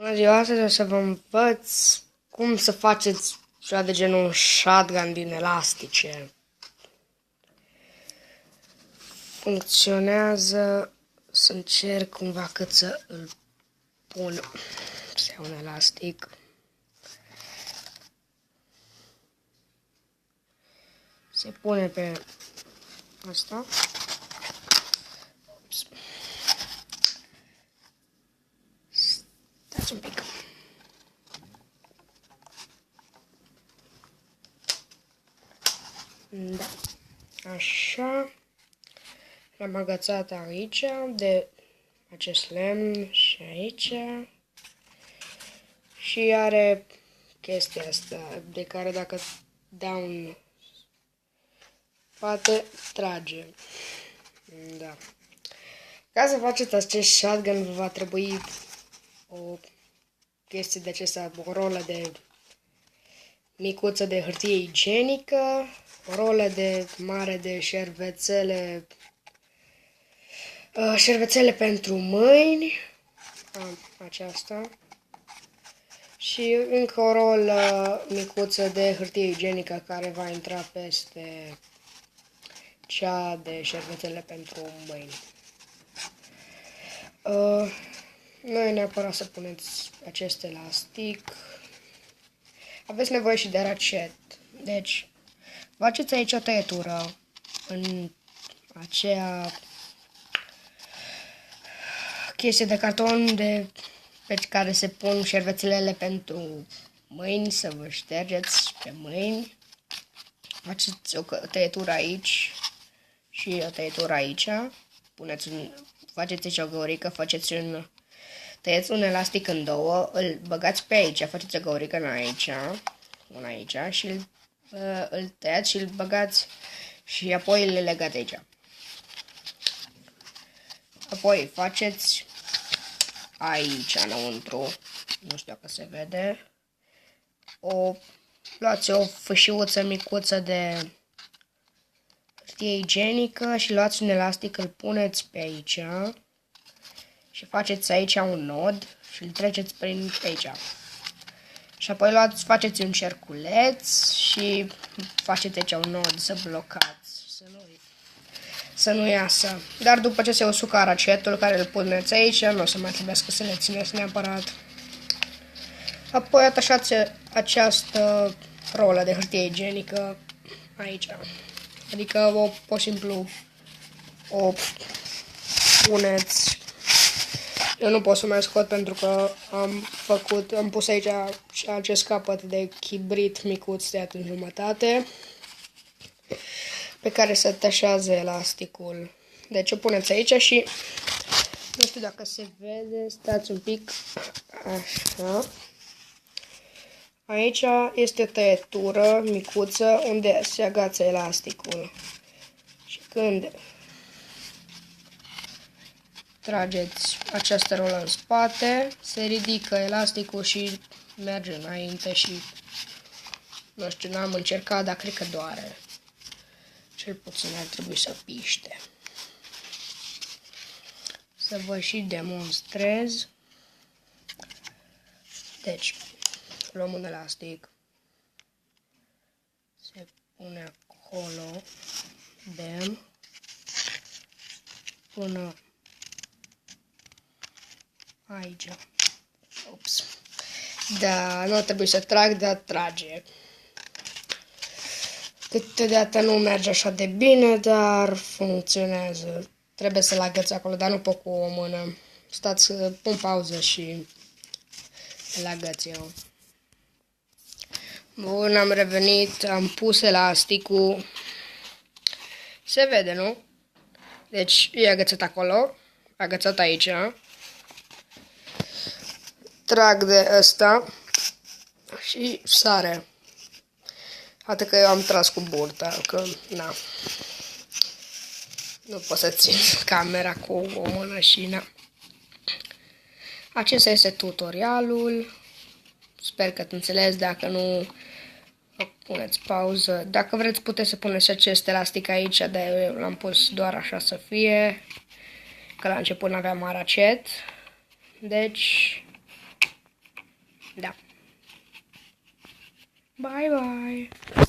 Bună ziua, astăzi o să vă învăț cum să faceți ceva de genul shotgun din elastice. Funcționează, să încerc cumva cât să îl pun, să iau un elastic. Se pune pe asta. Ups. Stați un pic. Da. Așa. L-am agățat aici de acest lemn și aici. Și are chestia asta de care dacă dau un poate trage. Da. Ca să faceți acest shotgun vă va trebui o chestie de acesta, o rolă de micuță de hârtie igienică, o rolă de mare de șervețele, șervețele pentru mâini, aceasta, și încă o rolă micuță de hârtie igienică care va intra peste cea de șervețele pentru mâini. Nu e neapărat să puneți acest elastic. Aveți nevoie și de racet. Deci, faceți aici o tăietură în aceea chestie de carton pe care se pun șervețelele pentru mâini, să vă ștergeți pe mâini. Faceți o tăietură aici și o tăietură aici. Faceți aici o găurică, tăieți un elastic în două, îl băgați pe aici, faceți o găurică în aici, una aici și îl tăiați și îl băgați și apoi le legați aici. Apoi faceți aici înăuntru, nu știu dacă se vede, luați o fâșiuță micuță de hârtie igienică și luați un elastic, îl puneți pe aici și faceți aici un nod și îl treceți prin aici. Și apoi faceți un cerculeț și faceți aici un nod să blocați, să nu iasă. Dar după ce se usucă racetul care îl puneți aici, nu o să mai trebuiască să le țineți neapărat. Apoi atașați această rolă de hârtie igienică aici. Adică pur și simplu o puneți. Eu nu pot să mai scot pentru că am pus aici și acest capăt de chibrit micuț tăiat în jumătate pe care se atașează elasticul. Deci o puneți aici și nu știu dacă se vede, stați un pic, așa. Aici este o tăietură micuță unde se agață elasticul. Și când trageți această rolă în spate, se ridică elasticul și merge înainte și nu știu, n-am încercat, dar cred că doare. Cel puțin ar trebui să piște. Să vă și demonstrez. Deci, luăm un elastic. Se pune acolo. Bam. Până aici. Ups. Da, nu trebuie să trag, dar trage. Câteodată nu merge așa de bine, dar funcționează. Trebuie să-l agăți acolo, dar nu pot cu o mână. Stați, pun pauză și îl agăț eu. Bun, am revenit, am pus elasticul. Se vede, nu? Deci e agățat acolo, agățat aici. Trag de ăsta și sare. Atât că eu am tras cu burta, că na. Nu pot să țin camera cu o mână și na. Acesta este tutorialul. Sper că ați înțeles, dacă nu puneți pauză. Dacă vreți puteți să puneți acest elastic aici, dar eu l-am pus doar așa să fie. Că la început n-aveam aracet. Deci Da. Bye bye.